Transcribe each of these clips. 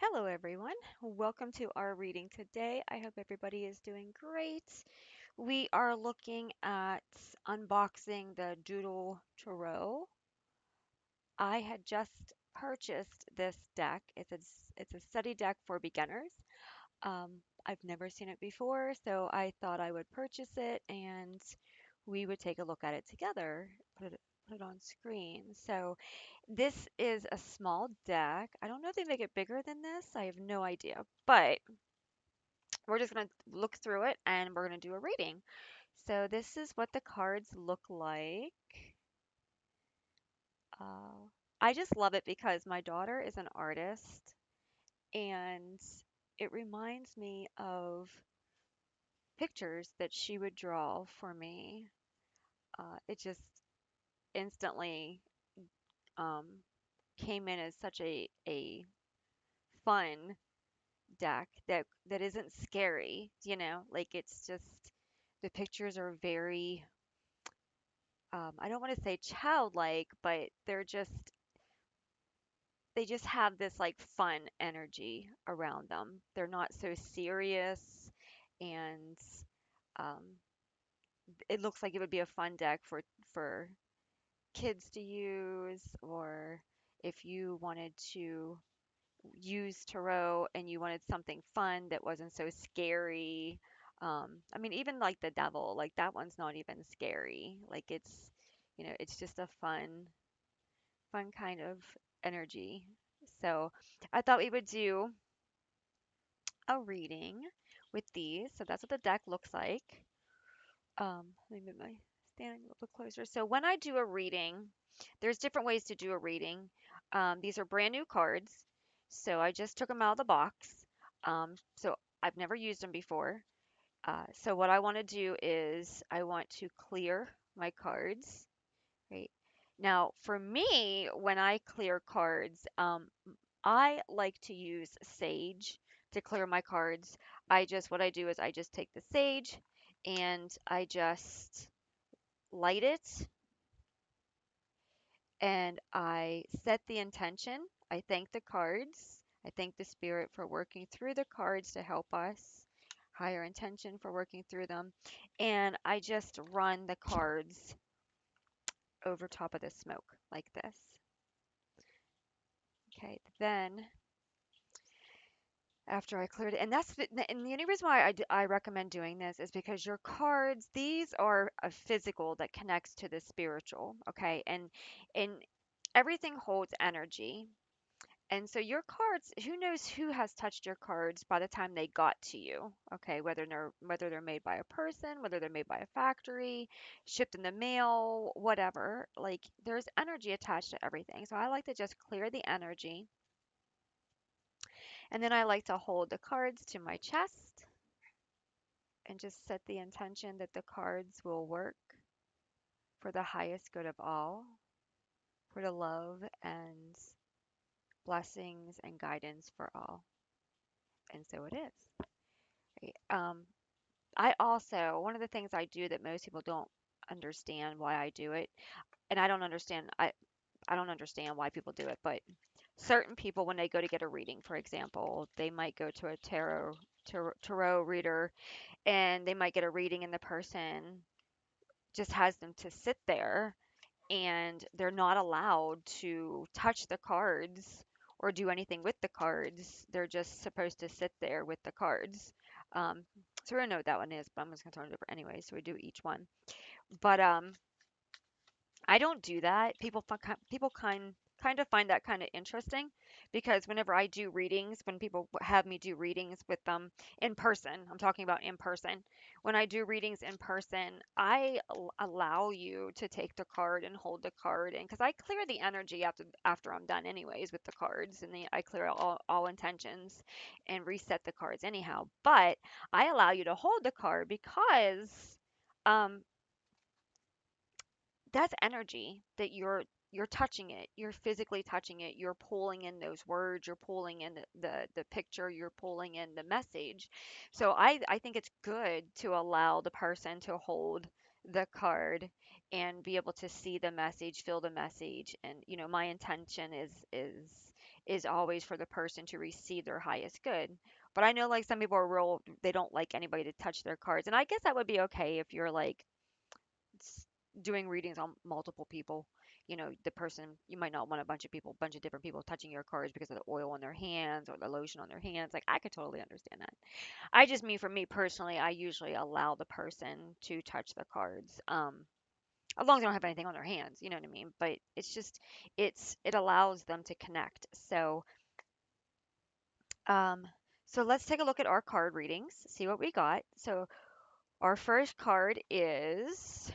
Hello, everyone. Welcome to our reading today. I hope everybody is doing great. We are looking at unboxing the Doodle Tarot. I had just purchased this deck. It's a study deck for beginners. I've never seen it before, so I thought I would purchase it and we would take a look at it together. Put it on screen. So this is a small deck. I don't know if they make it bigger than this. I have no idea. But we're just going to look through it and we're going to do a reading. So this is what the cards look like. Uh, I just love it because my daughter is an artist and it reminds me of pictures that she would draw for me. It just instantly um, came in as such a fun deck that isn't scary, like it's just the pictures are very I don't want to say childlike, but they just have this like fun energy around them. They're not so serious and um it looks like it would be a fun deck for kids to use, or if you wanted to use tarot and you wanted something fun that wasn't so scary. I mean, even like the devil, like that one's not even scary. Like it's just a fun kind of energy. So I thought we would do a reading with these. So that's what the deck looks like. Let me move my standing a little bit closer. So when I do a reading, there's different ways to do a reading. These are brand new cards. So I just took them out of the box. So I've never used them before. So what I want to do is I want to clear my cards. Right. Now, for me, when I clear cards, I like to use sage to clear my cards. What I do is I just take the sage and I just light it and I set the intention. I thank the cards. I thank the spirit for working through the cards to help us, higher intention for working through them. And I just run the cards over top of the smoke like this. Okay, then after I cleared it, and and the only reason why I recommend doing this is because your cards, these are a physical that connects to the spiritual, okay? And everything holds energy. And so your cards, who knows who has touched your cards by the time they got to you, okay? Whether they're made by a person, whether they're made by a factory, shipped in the mail, whatever. Like there's energy attached to everything. So I like to just clear the energy. And then I like to hold the cards to my chest and just set the intention that the cards will work for the highest good of all, for the love and blessings and guidance for all. And so it is. Right? I also, one of the things I do that most people don't understand why I do it, and I don't understand why people do it, but certain people, when they go to get a reading, for example, they might go to a tarot reader and they might get a reading and the person just has them to sit there and they're not allowed to touch the cards or do anything with the cards. They're just supposed to sit there with the cards. Um, so I don't know what that one is, but I'm just gonna turn it over anyway. So we do each one. But I don't do that. People kind of find that kind of interesting because whenever I do readings, when people have me do readings with them in person, I'm talking about in person. When I do readings in person, allow you to take the card and hold the card, and because I clear the energy after I'm done anyways with the cards, and I clear all intentions and reset the cards anyhow. But I allow you to hold the card because um, that's energy that you're touching it, you're physically touching it, you're pulling in those words, you're pulling in the picture, you're pulling in the message. So I think it's good to allow the person to hold the card and be able to see the message, feel the message. And my intention is is always for the person to receive their highest good. But I know like some people are real, they don't like anybody to touch their cards. And I guess that would be okay if you're like s- doing readings on multiple people. You know, the person, you might not want a bunch of people, bunch of different people touching your cards because of the oil on their hands or the lotion on their hands. Like, I could totally understand that. I just mean for me personally, I usually allow the person to touch the cards. As long as they don't have anything on their hands, you know what I mean? But it's just, it allows them to connect. Um, so let's take a look at our card readings, see what we got. So our first card is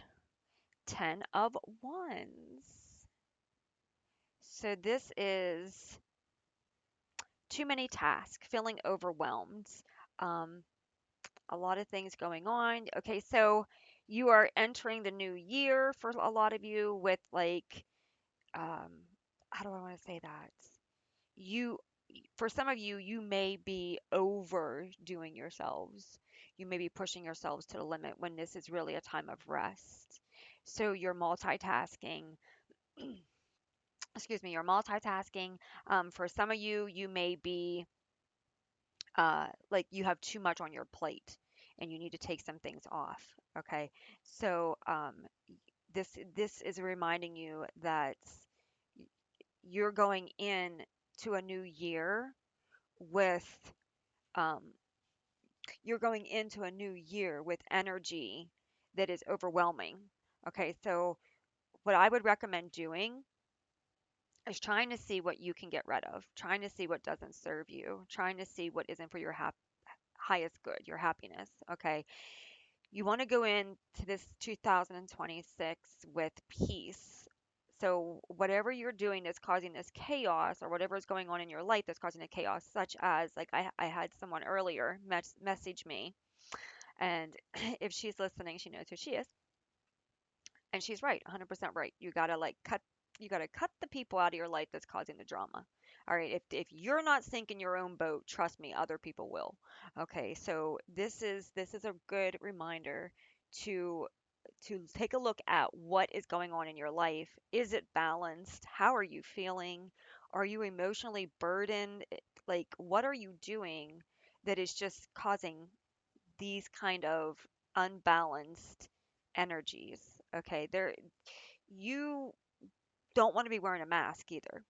10 of Wands. So this is too many tasks, feeling overwhelmed, um, a lot of things going on. Okay, so you are entering the new year for a lot of you with like, um, how do I want to say that? You, for some of you, you may be overdoing yourselves. You may be pushing yourselves to the limit when this is really a time of rest. So you're multitasking. Excuse me, you're multitasking. For some of you, you may be like you have too much on your plate and you need to take some things off. Okay. So this is reminding you that y- you're going in to a new year with um, you're going into a new year with energy that is overwhelming. Okay, so what I would recommend doing is trying to see what you can get rid of, trying to see what doesn't serve you, trying to see what isn't for your highest good, your happiness. Okay, you want to go into this 2026 with peace. So, whatever you're doing that's causing this chaos, or whatever is going on in your life that's causing the chaos, such as, like, I had someone earlier message me, and if she's listening, she knows who she is. And she's right, 100% right. You got to cut the people out of your life that's causing the drama. All right, if you're not sinking your own boat, trust me, other people will. Okay, so this is a good reminder to take a look at what is going on in your life. Is it balanced? How are you feeling? Are you emotionally burdened? Like, what are you doing that is just causing these kind of unbalanced energies? Okay, there, you don't want to be wearing a mask either.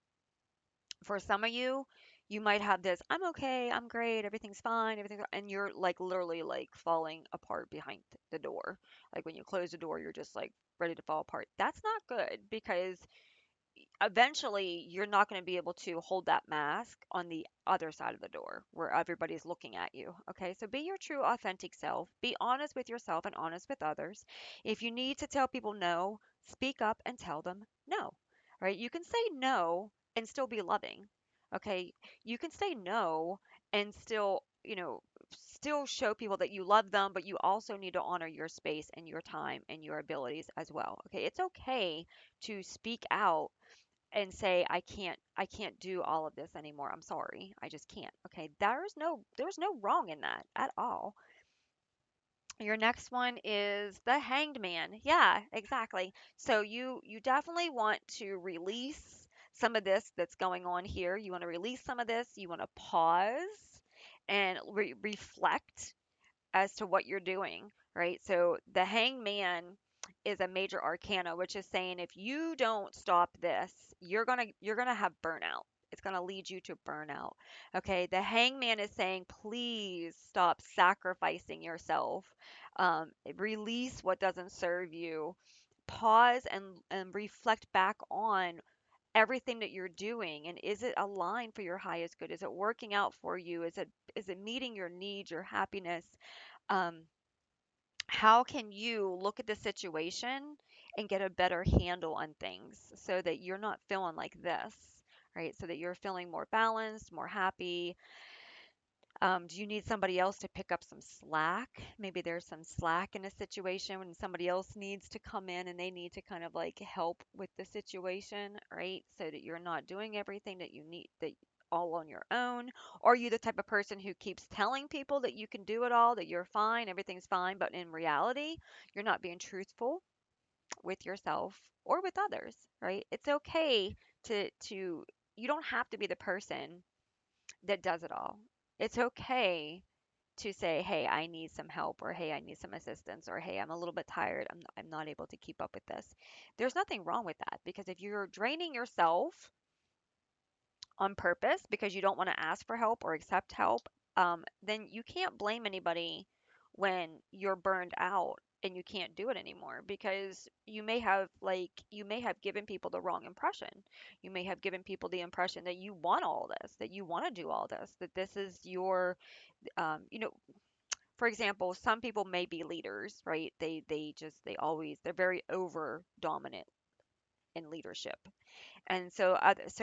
For some of you, you might have this, I'm okay, I'm great, everything's fine, and you're like literally like falling apart behind the door. Like when you close the door, you're just like ready to fall apart. That's not good because eventually you're not going to be able to hold that mask on the other side of the door where everybody's looking at you. Okay, so be your true, authentic self. Be honest with yourself and honest with others. If you need to tell people no, speak up and tell them no. Right? You can say no and still be loving. Okay, you can say no and still, still show people that you love them, but you also need to honor your space and your time and your abilities as well. Okay, it's okay to speak out and say I can't do all of this anymore. I'm sorry. I just can't. Okay? There's no wrong in that at all. Your next one is the hanged man. Yeah, exactly. So you definitely want to release some of this that's going on here. You want to release some of this. You want to pause and reflect as to what you're doing, right? So the hangman is a major arcana, which is saying if you don't stop this, you're gonna have burnout. It's gonna lead you to burnout. Okay, the hangman is saying, please stop sacrificing yourself. Release what doesn't serve you. Pause and reflect back on everything that you're doing, and is it aligned for your highest good? Is it working out for you? Is it meeting your needs, your happiness? um, how can you look at the situation and get a better handle on things so that you're not feeling like this, right? So that you're feeling more balanced, more happy. Do you need somebody else to pick up some slack? Maybe there's some slack in a situation when somebody else needs to come in and they need to kind of like help with the situation, right? So that you're not doing everything that you need that all on your own. Or are you the type of person who keeps telling people that you can do it all, that you're fine, everything's fine, but in reality, you're not being truthful with yourself or with others, right? It's okay to you don't have to be the person that does it all. It's okay to say, hey, I need some help, or hey, I need some assistance, or hey, I'm a little bit tired. I'm not able to keep up with this. There's nothing wrong with that, because if you're draining yourself on purpose because you don't want to ask for help or accept help, then you can't blame anybody when you're burned out and you can't do it anymore, because you may have given people the wrong impression. You may have given people the impression that you want all this, that you want to do all this, that this is your, you know, for example, some people may be leaders, right? They're very over dominant in leadership. And so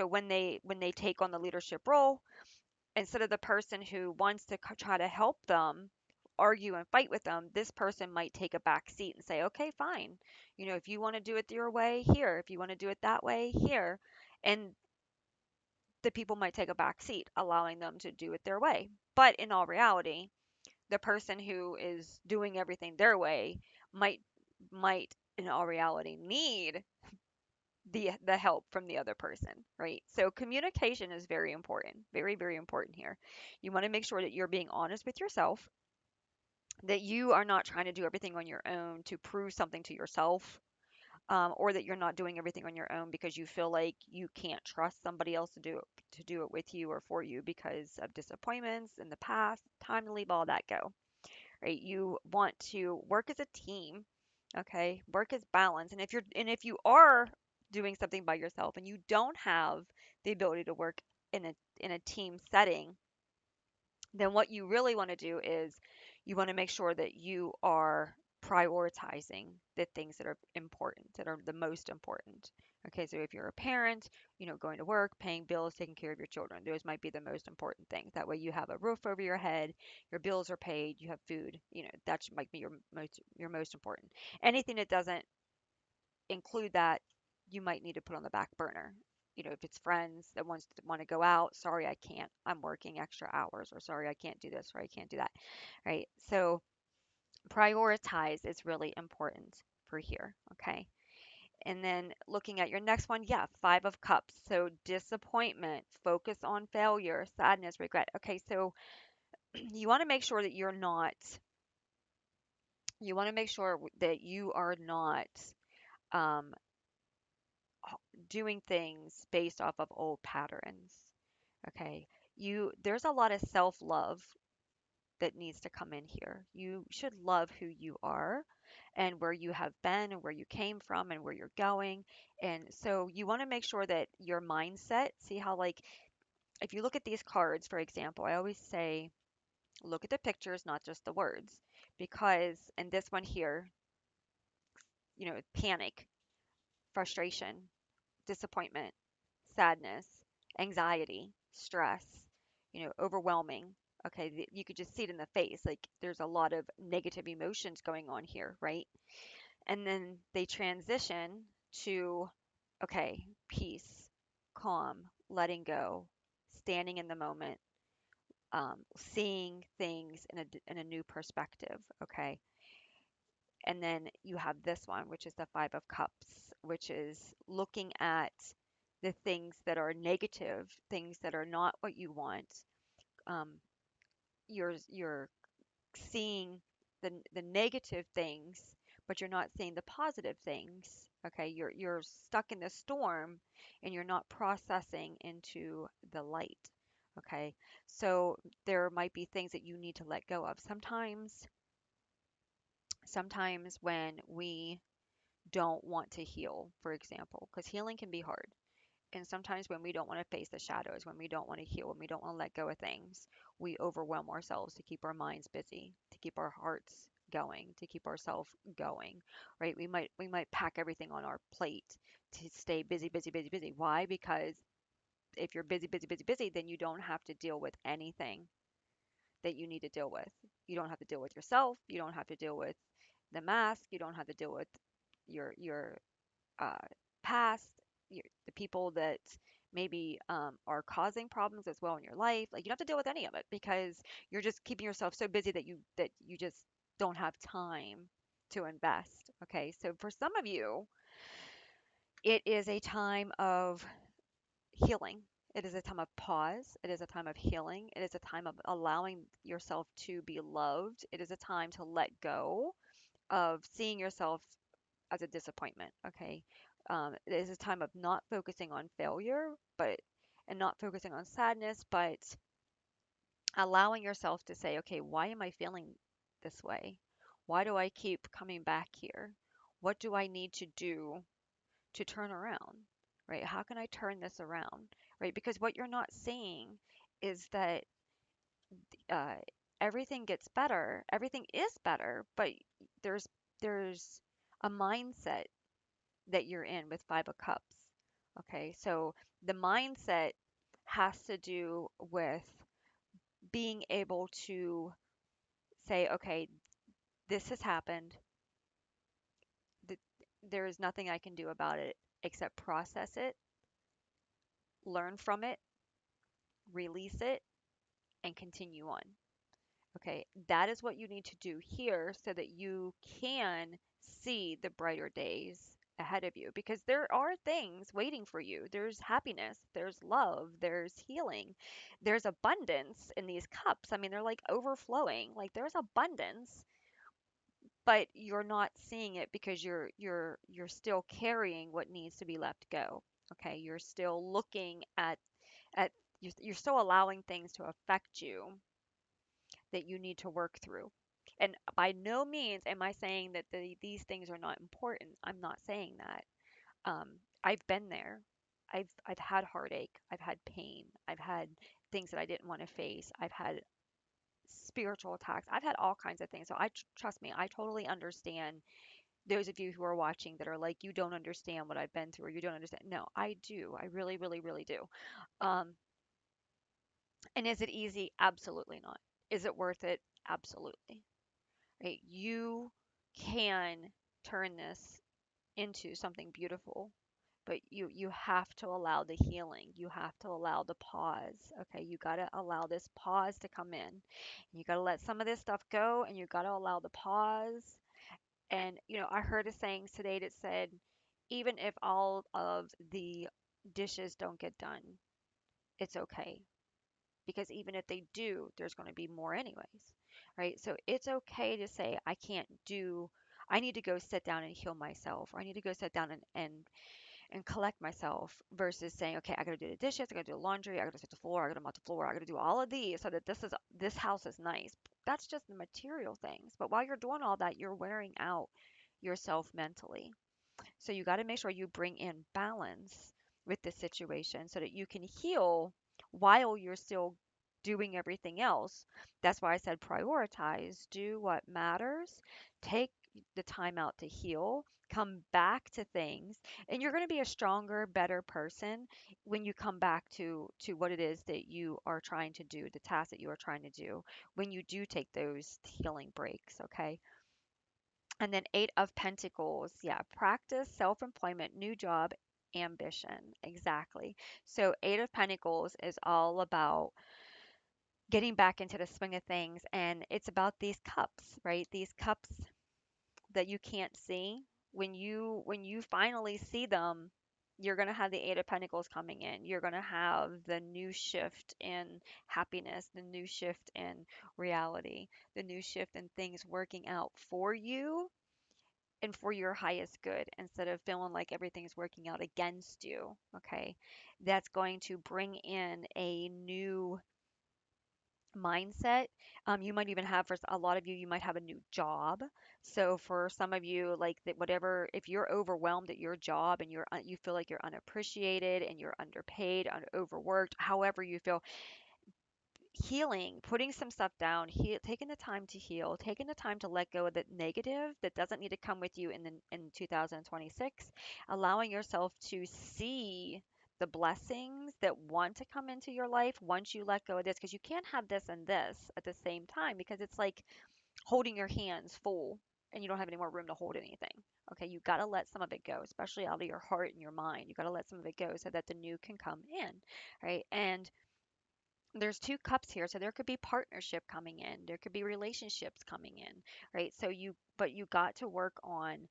when they take on the leadership role, instead of the person who wants to try to help them argue and fight with them, this person might take a back seat and say, okay, fine. If you want to do it your way, here. If you want to do it that way, here. And the people might take a back seat, allowing them to do it their way. But in all reality, the person who is doing everything their way might might in all reality need the help from the other person, right? So communication is very important, very, very important here. You want to make sure that you're being honest with yourself, that you are not trying to do everything on your own to prove something to yourself, or that you're not doing everything on your own because you feel like you can't trust somebody else to do it with you or for you because of disappointments in the past. Time to leave all that go, right? You want to work as a team, okay? Work as balance. And if you are doing something by yourself and you don't have the ability to work in a team setting, then what you really want to do is you want to make sure that you are prioritizing the things that are important, that are the most important. Okay, so if you're a parent, going to work, paying bills, taking care of your children, those might be the most important things. That way you have a roof over your head, your bills are paid, you have food, might be your most important. Anything that doesn't include that, you might need to put on the back burner. If it's friends that want to go out, sorry, I can't. I'm working extra hours, or sorry, I can't do this, or I can't do that. Right? So prioritize is really important for here. Okay. And then looking at your next one, yeah, Five of Cups. So disappointment, focus on failure, sadness, regret. Okay, so you want to make sure that you want to make sure that you are not um, doing things based off of old patterns. Okay. There's a lot of self-love that needs to come in here. You should love who you are and where you have been and where you came from and where you're going. And so you want to make sure that your mindset, see how, like, if you look at these cards, for example, I always say look at the pictures, not just the words. Because, and this one here, panic, frustration, disappointment, sadness, anxiety, stress, overwhelming. Okay, you could just see it in the face. Like there's a lot of negative emotions going on here, right? And then they transition to, okay, peace, calm, letting go, standing in the moment, seeing things in a new perspective. Okay, and then you have this one, which is the Five of Cups, which is looking at the things that are negative, things that are not what you want. Um, you're seeing the negative things, but you're not seeing the positive things. Okay, you're stuck in the storm, and you're not processing into the light. Okay, so there might be things that you need to let go of. Sometimes when we don't want to heal, for example, because healing can be hard. And sometimes when we don't want to face the shadows, when we don't want to heal, when we don't want to let go of things, we overwhelm ourselves to keep our minds busy, to keep our hearts going, to keep ourselves going, right? We might pack everything on our plate to stay busy, busy, busy, busy. Why? Because if you're busy, busy, busy, busy, then you don't have to deal with anything that you need to deal with. You don't have to deal with yourself. You don't have to deal with the mask. You don't have to deal with your uh, past, the people that maybe are causing problems as well in your life. Like you don't have to deal with any of it because you're just keeping yourself so busy that you just don't have time to invest. Okay, so for some of you, it is a time of healing. It is a time of pause. It is a time of healing. It is a time of allowing yourself to be loved. It is a time to let go of seeing yourself as a disappointment. Okay. It is a time of not focusing on failure, but and not focusing on sadness, but allowing yourself to say, okay, why am I feeling this way? Why do I keep coming back here? What do I need to do to turn around? Right? How can I turn this around? Right? Because what you're not seeing is that uh, everything gets better. Everything is better, but there's there's a mindset that you're in with Five of Cups. Okay, so the mindset has to do with being able to say, okay, this has happened. Th- there is nothing I can do about it except process it, learn from it, release it, and continue on. Okay, that is what you need to do here so that you can see the brighter days ahead of you because there are things waiting for you. There's happiness, there's love, there's healing, there's abundance in these cups. I mean, they're like overflowing. Like there's abundance, but you're not seeing it because you're still carrying what needs to be let go. Okay, you're still looking at you're still allowing things to affect you that you need to work through. And by no means am I saying that these things are not important. I'm not saying that. I've been there. I've had heartache. I've had pain. I've had things that I didn't want to face. I've had spiritual attacks. I've had all kinds of things. So trust me, I totally understand those of you who are watching that are like, you don't understand what I've been through or you don't understand. No, I do. I really, really, really do. Um, and is it easy? Absolutely not. Is it worth it? Absolutely. Right? You can turn this into something beautiful, but you have to allow the healing. You have to allow the pause. Okay, you got to allow this pause to come in. You got to let some of this stuff go and you got to allow the pause. And I heard a saying today that said, even if all of the dishes don't get done, it's okay because even if they do, there's going to be more anyways, right? So it's okay to say, I need to go sit down and heal myself, or I need to go sit down and collect myself versus saying, okay, I got to do the dishes, I got to do the laundry, I got to sweep the floor, I got to mop the floor, I got to do all of these so that this house is nice. That's just the material things. But while you're doing all that, you're wearing out yourself mentally. So you got to make sure you bring in balance with the situation so that you can heal while you're still doing everything else. That's why I said prioritize, do what matters, take the time out to heal, come back to things, and you're going to be a stronger, better person when you come back to what it is that you are trying to do, the task that you are trying to do when you do take those healing breaks, okay? And then Eight of Pentacles. Yeah, practice, self-employment, new job, ambition. Exactly. So Eight of Pentacles is all about getting back into the swing of things and it's about these cups, right? These cups that you can't see. When you finally see them, you're going to have the Eight of Pentacles coming in. You're going to have the new shift in happiness, the new shift in reality, the new shift in things working out for you and for your highest good instead of feeling like everything's working out against you. Okay. That's going to bring in a new mindset. You might even have, for a lot of you, you might have a new job. So for some of you, like that, whatever, if you're overwhelmed at your job and you feel like you're unappreciated and you're underpaid, overworked, however you feel, healing, putting some stuff down, taking the time to heal, taking the time to let go of the negative that doesn't need to come with you in 2026, allowing yourself to see the blessings that want to come into your life once you let go of this because you can't have this and this at the same time because it's like holding your hands full and you don't have any more room to hold anything. Okay, you got to let some of it go, especially out of your heart and your mind. You got to let some of it go so that the new can come in, right? And there's two cups here, so there could be partnership coming in, there could be relationships coming in, right? But you got to work on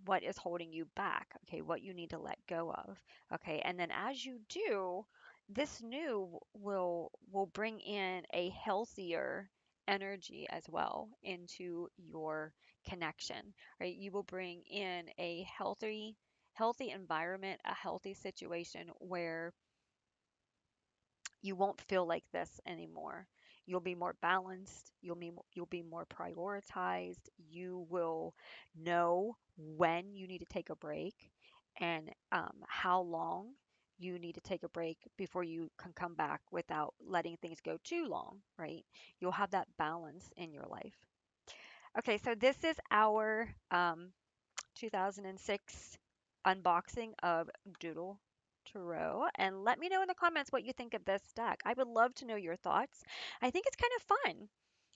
what is holding you back, okay, what you need to let go of, okay, and then as you do, this new will bring in a healthier energy as well into your connection, right? You will bring in a healthy environment, a healthy situation where you won't feel like this anymore. You'll be more balanced, you'll be more prioritized, you will know when you need to take a break and how long you need to take a break before you can come back without letting things go too long, right? You'll have that balance in your life. Okay, so this is our 2006 unboxing of Doodle Tarot. And let me know in the comments what you think of this deck. I would love to know your thoughts. I think it's kind of fun.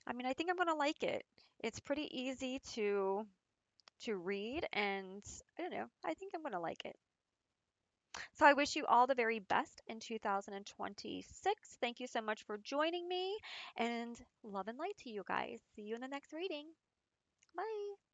I mean, I think I'm going to like it. It's pretty easy to read and I don't know. I think I'm going to like it. So I wish you all the very best in 2026. Thank you so much for joining me and love and light to you guys. See you in the next reading. Bye.